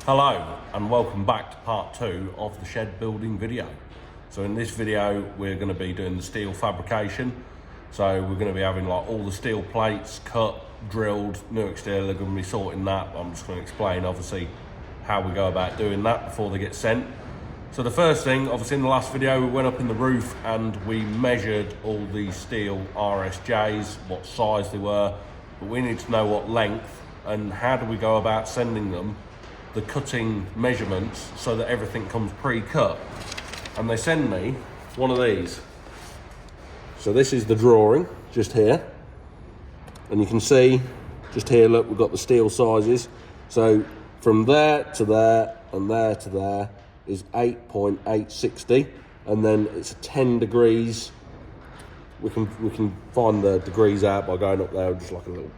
Hello and welcome back to part 2 of the shed building video. So in this video we're going to be doing the steel fabrication. So we're going to be having like all the steel plates cut, drilled, Newark Steel, they're going to be sorting that. I'm just going to explain obviously how we go about doing that before they get sent. So the first thing, obviously in the last video we went up in the roof and we measured all the steel RSJs, what size they were, but we need to know what length and how do we go about sending them the cutting measurements so that everything comes pre-cut. And they send me one of these. So this is the drawing just here, and you can see just here, look, we've got the steel sizes. So from there to there and there to there is 8.860, and then it's 10 degrees. We can find the degrees out by going up there, just like a little,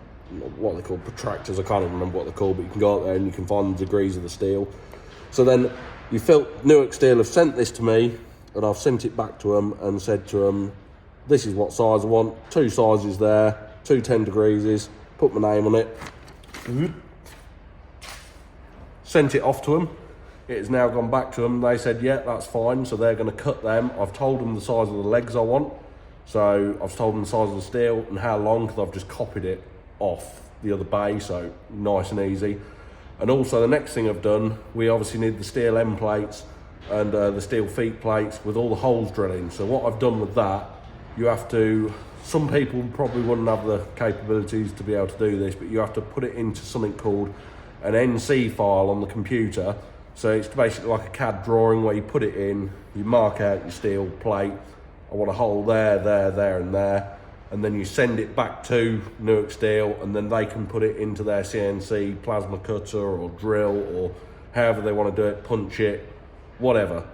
what they call protractors, I can't even remember what they're called, but you can go up there and you can find the degrees of the steel. So then Newark Steel have sent this to me, and I've sent it back to them and said to them, this is what size I want, 2 sizes there, 2 10 degrees, put my name on it, sent it off to them. It has now gone back to them. They said, yeah, that's fine, so they're going to cut them. I've told them the size of the legs I want, so I've told them the size of the steel and how long, because I've just copied it off the other bay, so nice and easy. And also the next thing I've done, we obviously need the steel end plates and the steel feet plates with all the holes drilling. So what I've done with that, you have to, some people probably wouldn't have the capabilities to be able to do this, but you have to put it into something called an NC file on the computer. So it's basically like a CAD drawing where you put it in, you mark out your steel plate, I want a hole there, there, there and there, and then you send it back to Newark Steel, and then they can put it into their CNC plasma cutter or drill, or however they want to do it, punch it, whatever.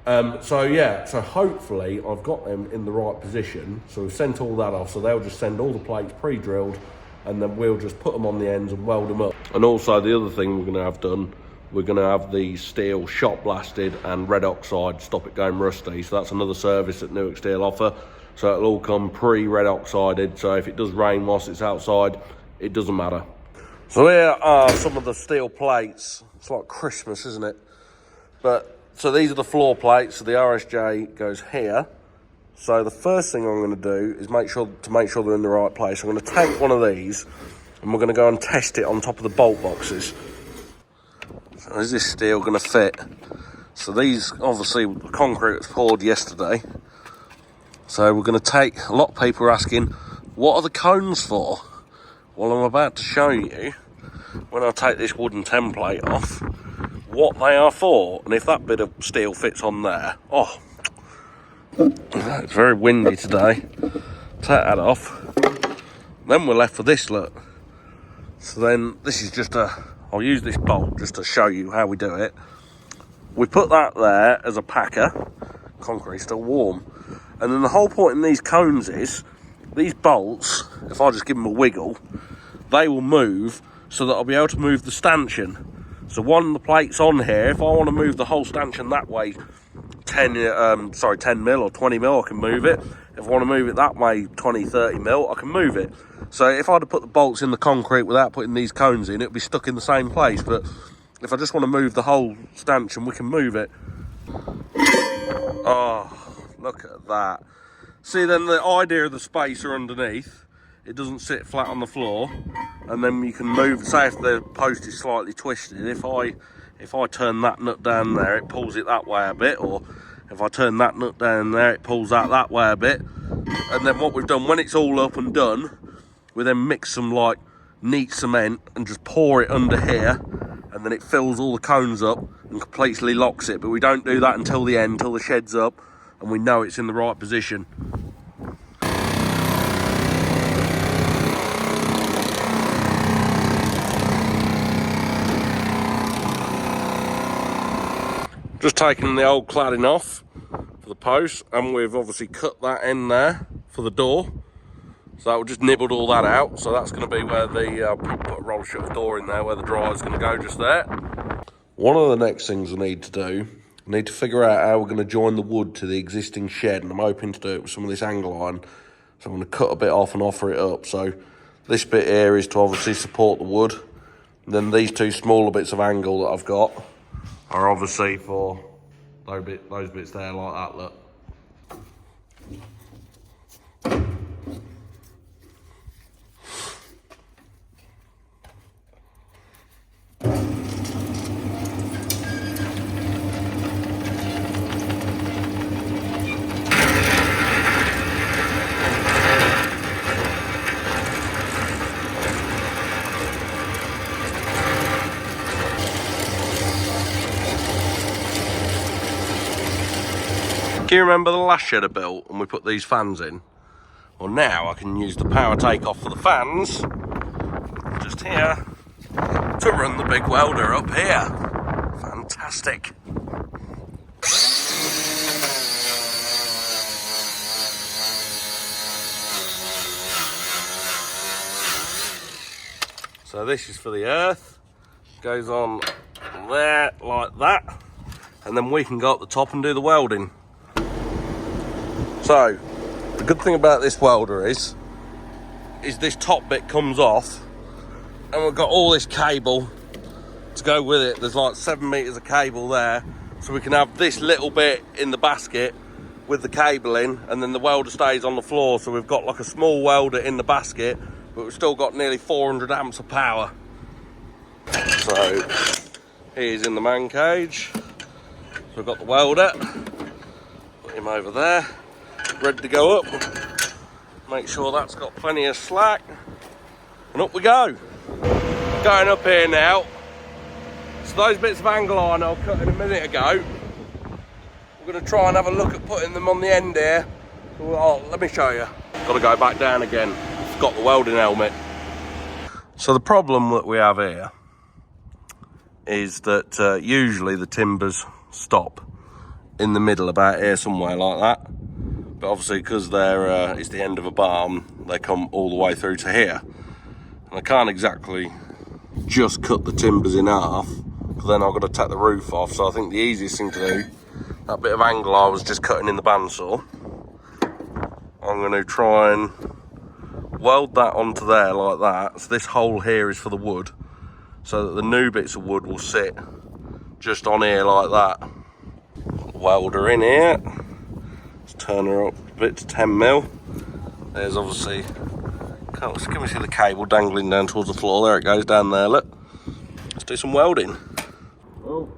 So hopefully I've got them in the right position. So we've sent all that off, so they'll just send all the plates pre-drilled, and then we'll just put them on the ends and weld them up. And also the other thing we're going to have done, we're going to have the steel shot blasted and red oxide, stop it going rusty. So that's another service that Newark Steel offer. So it'll all come pre-red oxided, so if it does rain whilst it's outside, it doesn't matter. So here are some of the steel plates. It's like Christmas, isn't it? So these are the floor plates, so the RSJ goes here. So the first thing I'm going to do is make sure they're in the right place. I'm going to take one of these and we're going to go and test it on top of the bolt boxes. So is this steel going to fit? So these, obviously, the concrete was poured yesterday. So we're going to take, a lot of people are asking, what are the cones for? Well, I'm about to show you, when I take this wooden template off, what they are for. And if that bit of steel fits on there, oh, it's very windy today. Take that off. Then we're left with this, look. So then this is just I'll use this bolt just to show you how we do it. We put that there as a packer. Concrete's still warm. And then the whole point in these cones is, these bolts, if I just give them a wiggle, they will move so that I'll be able to move the stanchion. So one, the plate's on here, if I want to move the whole stanchion that way, 10 mil or 20 mil, I can move it. If I want to move it that way, 20, 30 mil, I can move it. So if I had to put the bolts in the concrete without putting these cones in, it'd be stuck in the same place. But if I just want to move the whole stanchion, we can move it. Oh, look at that. See, then the idea of the spacer underneath, it doesn't sit flat on the floor, and then you can move, say if the post is slightly twisted, if I turn that nut down there, it pulls it that way a bit, or if I turn that nut down there, it pulls that way a bit. And then what we've done, when it's all up and done, we then mix some like neat cement and just pour it under here, and then it fills all the cones up and completely locks it. But we don't do that until the end, until the shed's up and we know it's in the right position. Just taking the old cladding off for the post, and we've obviously cut that end there for the door. So that will just nibbled all that out. So that's going to be where the put a roller shutter door in there, where the dryer's going to go just there. One of the next things we need to do, we need to figure out how we're going to join the wood to the existing shed, and I'm hoping to do it with some of this angle iron. So I'm going to cut a bit off and offer it up. So this bit here is to obviously support the wood. And then these two smaller bits of angle that I've got are obviously for those bits there like that, look. Can you remember the last shed I built and we put these fans in? Well, now I can use the power takeoff for the fans just here to run the big welder up here. Fantastic. So this is for the earth, goes on there like that, and then we can go up the top and do the welding. So, the good thing about this welder is this top bit comes off and we've got all this cable to go with it. There's like 7 meters of cable there, so we can have this little bit in the basket with the cable in, and then the welder stays on the floor. So we've got like a small welder in the basket, but we've still got nearly 400 amps of power. So, he's in the man cage. So we've got the welder, put him over there. Ready to go up, make sure that's got plenty of slack, and up we go. Going up here now. So those bits of angle iron I cut in a minute ago, we're going to try and have a look at putting them on the end here. Oh, let me show you. Got to go back down again. Forgot the welding helmet. So the problem that we have here is that usually the timbers stop in the middle about here somewhere like that. But obviously, because it's the end of a barn, they come all the way through to here. And I can't exactly just cut the timbers in half, because then I've got to take the roof off. So I think the easiest thing to do, that bit of angle I was just cutting in the bandsaw, I'm going to try and weld that onto there like that. So this hole here is for the wood, so that the new bits of wood will sit just on here like that. Put the welder in here. Turn her up a bit to 10 mil. There's obviously, can we see the cable dangling down towards the floor? There it goes down there, look. Let's do some welding. Oh.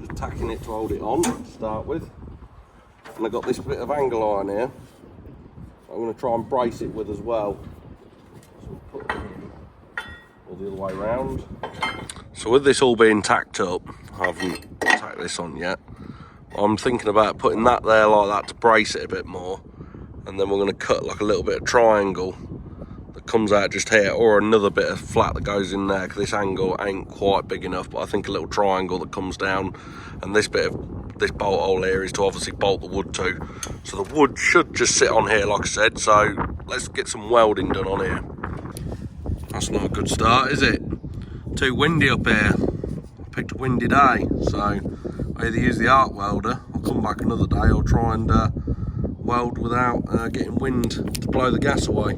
Just tacking it to hold it on to start with. And I've got this bit of angle iron here. I'm going to try and brace it with as well. So we'll put it in all the other way around. So with this all being tacked up, I haven't tacked this on yet. I'm thinking about putting that there like that to brace it a bit more. And then we're going to cut like a little bit of triangle that comes out just here, or another bit of flat that goes in there, because this angle ain't quite big enough. But I think a little triangle that comes down, and this bolt hole here is to obviously bolt the wood to. So the wood should just sit on here like I said. So let's get some welding done on here. That's not a good start, is it? Too windy up here. Picked a windy day, so I either use the arc welder, I'll come back another day, or try and weld without getting wind to blow the gas away.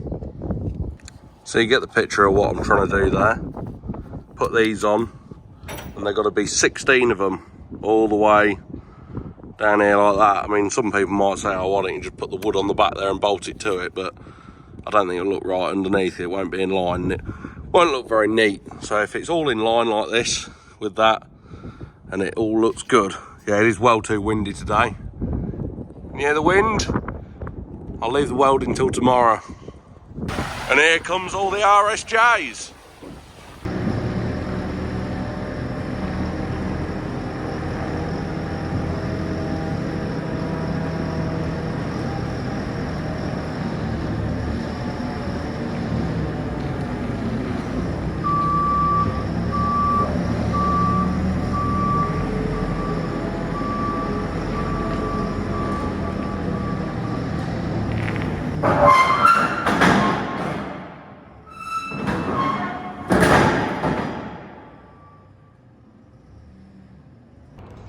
So you get the picture of what I'm trying to do there. Put these on, and they've got to be 16 of them all the way down here like that. I mean, some people might say, oh, why don't you just put the wood on the back there and bolt it to it, but I don't think it'll look right underneath. It won't be in line. It won't look very neat. So if it's all in line like this with that, and it all looks good. Yeah, it is well too windy today. Can you hear the wind? I'll leave the welding till tomorrow. And here comes all the RSJs.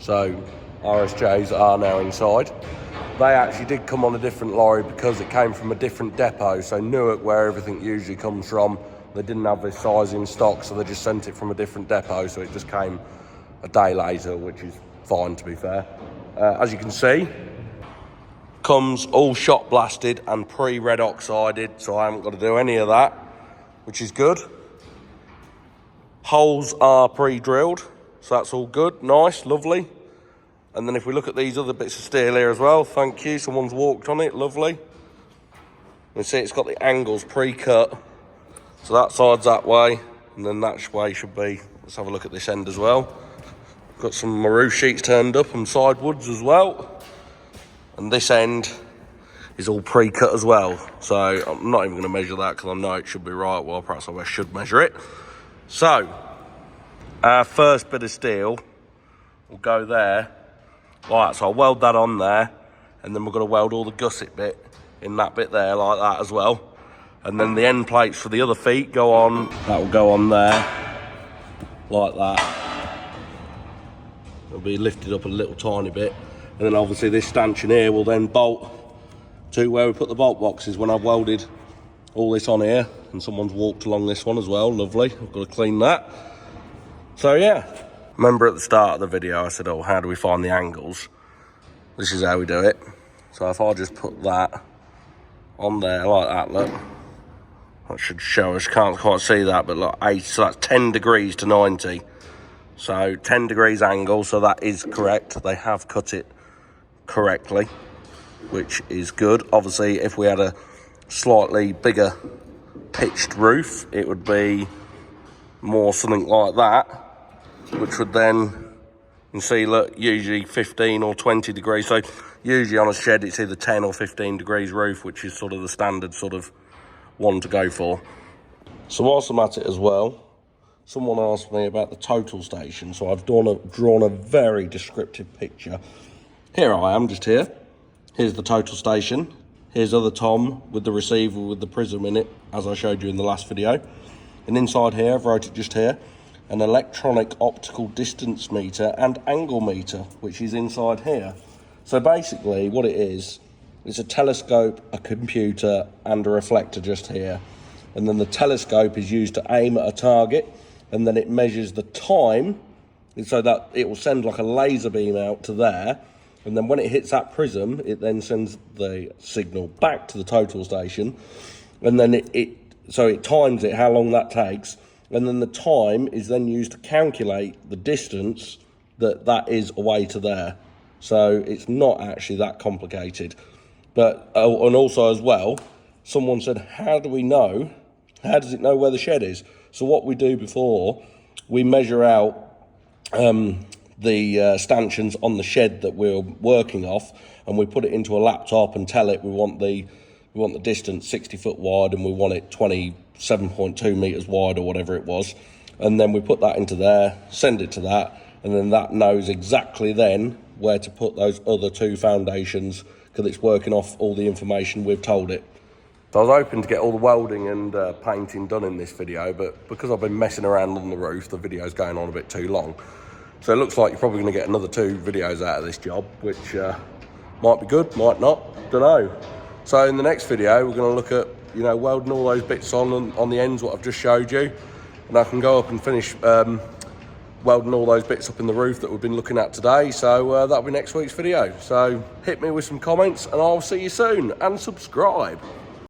So RSJs are now inside. they actually did come on a different lorry because it came from a different depot. So Newark, where everything usually comes from, they didn't have this size in stock, so they just sent it from a different depot. So it just came a day later, which is fine, to be fair. As you can see, comes all shot blasted and pre-red oxided, so I haven't got to do any of that, which is good. Holes are pre-drilled, so that's all good, nice, lovely. And then if we look at these other bits of steel here as well, thank you, someone's walked on it, lovely. You see it's got the angles pre-cut, so that side's that way, and then that way should be. Let's have a look at this end as well. Got some roof sheets turned up and sidewoods as well. And this end is all pre-cut as well. So I'm not even going to measure that because I know it should be right. Well, perhaps I should measure it. So our first bit of steel will go there. Right, so I'll weld that on there. And then we're going to weld all the gusset bit in that bit there like that as well. And then the end plates for the other feet go on. That will go on there like that. It'll be lifted up a little tiny bit. And then obviously this stanchion here will then bolt to where we put the bolt boxes when I've welded all this on here. And someone's walked along this one as well, lovely. I've got to clean that. So yeah, remember at the start of the video I said, oh, how do we find the angles? This is how we do it. So if I just put that on there like that, look. That should show us, can't quite see that, but look, 8, so that's 10 degrees to 90. So 10 degrees angle, so that is correct. They have cut it correctly, which is good. Obviously, if we had a slightly bigger pitched roof, it would be more something like that, which would then, you can see, look, usually 15 or 20 degrees. So usually on a shed, it's either 10 or 15 degrees roof, which is sort of the standard sort of one to go for. So whilst I'm at it as well, someone asked me about the total station, so I've drawn a very descriptive picture. Here I am, just here. Here's the total station. Here's other Tom with the receiver with the prism in it, as I showed you in the last video. And inside here, I've wrote it just here, an electronic optical distance meter and angle meter, which is inside here. So basically what it is, it's a telescope, a computer, and a reflector just here. And then the telescope is used to aim at a target, and then it measures the time, so that it will send like a laser beam out to there, and then when it hits that prism, it then sends the signal back to the total station, and then so it times it, how long that takes, and then the time is then used to calculate the distance that is away to there. So it's not actually that complicated. But, and also as well, someone said, how does it know where the shed is? So what we do before, we measure out the stanchions on the shed that we're working off, and we put it into a laptop and tell it we want the distance 60 foot wide and we want it 27.2 meters wide or whatever it was. And then we put that into there, send it to that, and then that knows exactly then where to put those other two foundations because it's working off all the information we've told it. So I was hoping to get all the welding and painting done in this video, but because I've been messing around on the roof, the video's going on a bit too long. So it looks like you're probably going to get another 2 videos out of this job, which might be good, might not, don't know. So in the next video, we're going to look at, welding all those bits on the ends, what I've just showed you. And I can go up and finish welding all those bits up in the roof that we've been looking at today. So that'll be next week's video. So hit me with some comments and I'll see you soon, and subscribe.